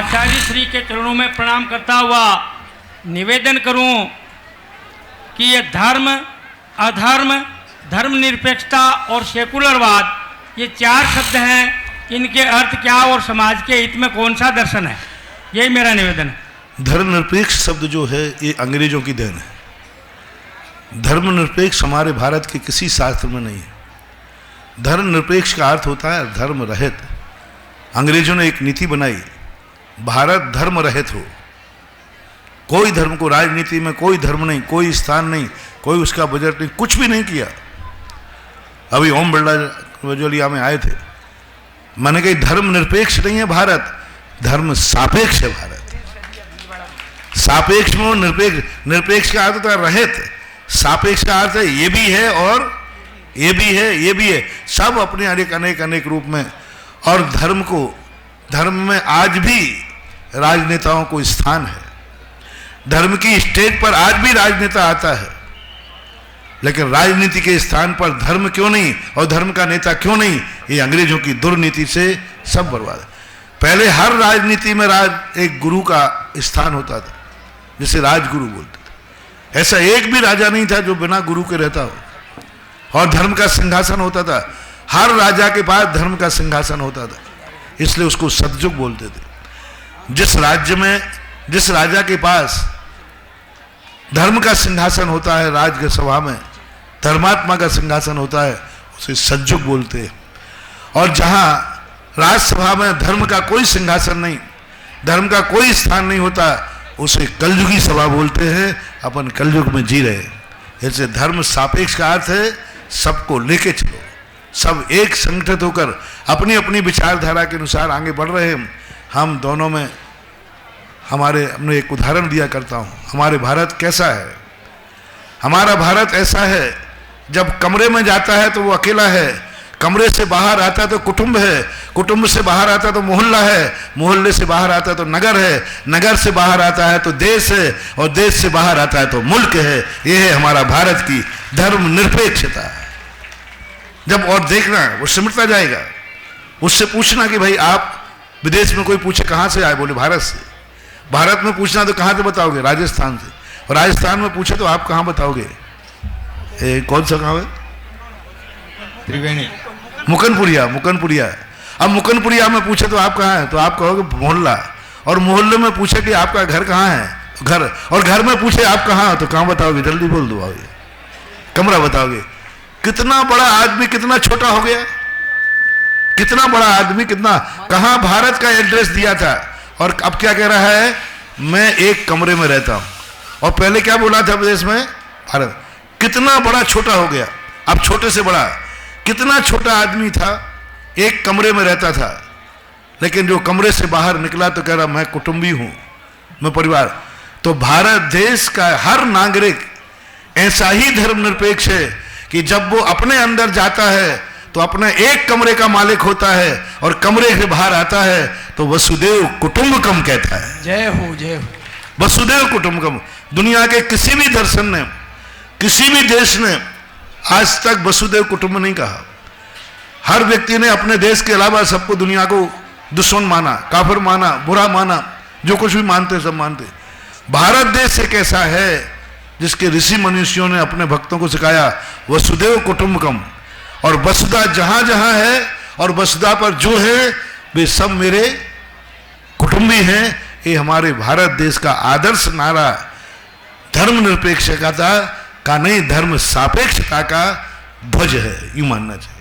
आचार्य श्री के चरणों में प्रणाम करता हुआ निवेदन करूं कि ये धर्म, अधर्म, धर्मनिरपेक्षता और सेकुलरवाद ये चार शब्द हैं, इनके अर्थ क्या और समाज के हित में कौन सा दर्शन है, यही मेरा निवेदन है। धर्मनिरपेक्ष शब्द जो है ये अंग्रेजों की देन है। धर्मनिरपेक्ष हमारे भारत के किसी शास्त्र में नहीं है। धर्मनिरपेक्ष का अर्थ होता है धर्म रहित। अंग्रेजों ने एक नीति बनाई, भारत धर्म रहित हो। कोई धर्म को, राजनीति में कोई धर्म नहीं, कोई स्थान नहीं, कोई उसका बजट नहीं, कुछ भी नहीं किया। अभी ओम बिरला वजोलिया में आए थे, मैंने कहा धर्म निरपेक्ष नहीं है भारत, धर्म सापेक्ष है भारत। सापेक्ष में निरपेक्ष, निरपेक्ष का अर्थ होता है रहित, सापेक्ष का अर्थ है ये भी है और ये भी है, ये भी है, सब अपने अनेक अनेक अनेक रूप में। और धर्म को, धर्म में आज भी राजनेताओं को स्थान है। धर्म की स्टेज पर आज भी राजनेता आता है, लेकिन राजनीति के स्थान पर धर्म क्यों नहीं और धर्म का नेता क्यों नहीं? ये अंग्रेजों की दुर्नीति से सब बर्बाद है। पहले हर राजनीति में एक गुरु का स्थान होता था, जिसे राजगुरु बोलते थे। ऐसा एक भी राजा नहीं था जो बिना गुरु के रहता हो। और धर्म का सिंहासन होता था, हर राजा के पास धर्म का सिंहासन होता था, इसलिए उसको सतयुग बोलते थे। जिस राज्य में, जिस राजा के पास धर्म का सिंहासन होता है, राजसभा में धर्मात्मा का सिंहासन होता है, उसे सतयुग बोलते हैं। और जहां राजसभा में धर्म का कोई सिंहासन नहीं, धर्म का कोई स्थान नहीं होता, उसे कलयुगी सभा बोलते हैं। अपन कलयुग में जी रहे हैं। ऐसे धर्म सापेक्ष का अर्थ है सबको लेके चलो, सब एक संगठित होकर अपनी अपनी विचारधारा के अनुसार आगे बढ़ रहे हैं। हम दोनों में हमारे, हमने एक उदाहरण दिया करता हूँ, हमारे भारत कैसा है। हमारा भारत ऐसा है, जब कमरे में जाता है तो वो अकेला है, कमरे से बाहर आता है तो कुटुंब है, कुटुंब से बाहर आता है तो मोहल्ला है, मोहल्ले से बाहर आता है तो नगर है, नगर से बाहर आता है तो देश है, और देश से बाहर आता है तो मुल्क है। ये है हमारा भारत की धर्म निरपेक्षता। जब और देखना वो सिमटता जाएगा। उससे पूछना कि भाई आप, विदेश में कोई पूछे कहाँ से आए, बोले भारत से। भारत में पूछना तो कहाँ से बताओगे? राजस्थान से। और राजस्थान में पूछे तो आप कहाँ बताओगे? कौन सा गाँव है? त्रिवेणी, मुकनपुरिया, मुकनपुरिया। अब मुकनपुरिया में पूछे तो आप कहाँ हैं, तो आप कहोगे मोहल्ला। और मोहल्ले में पूछे कि आपका घर कहाँ है, घर। और घर में पूछे आप कहाँ हो, तो कहाँ बताओगे? जल्दी बोल दो, कमरा बताओगे। कितना बड़ा आदमी कितना छोटा हो गया, कितना बड़ा आदमी कितना, कहाँ भारत का एड्रेस दिया था और अब क्या कह रहा है, मैं एक कमरे में रहता हूं। और पहले क्या बोला था विदेश में, भारत। कितना बड़ा छोटा हो गया, अब छोटे से बड़ा। कितना छोटा आदमी था, एक कमरे में रहता था, लेकिन जो कमरे से बाहर निकला तो कह रहा मैं कुटुंबी हूं, मैं परिवार। तो भारत देश का हर नागरिक ऐसा ही धर्मनिरपेक्ष है कि जब वो अपने अंदर जाता है तो अपने एक कमरे का मालिक होता है, और कमरे से बाहर आता है तो वसुदेव कुटुंबकम कहता है। जय हो, जय हो। वसुदेव कुटुंबकम। दुनिया के किसी भी दर्शन ने, किसी भी देश ने आज तक वसुदेव कुटुंब नहीं कहा। हर व्यक्ति ने अपने देश के अलावा सबको, दुनिया को दुश्मन माना, काफिर माना, बुरा माना, जो कुछ भी मानते सब मानते। भारत देश एक ऐसा है जिसके ऋषि मनुष्यों ने अपने भक्तों को सिखाया वसुदेव कुटुंबकम। और वसुधा जहां जहां है और वसुधा पर जो है वे सब मेरे कुटुंबी हैं। ये हमारे भारत देश का आदर्श नारा धर्मनिरपेक्षता का नहीं, धर्म सापेक्षता का ध्वज है, यूं मानना चाहिए।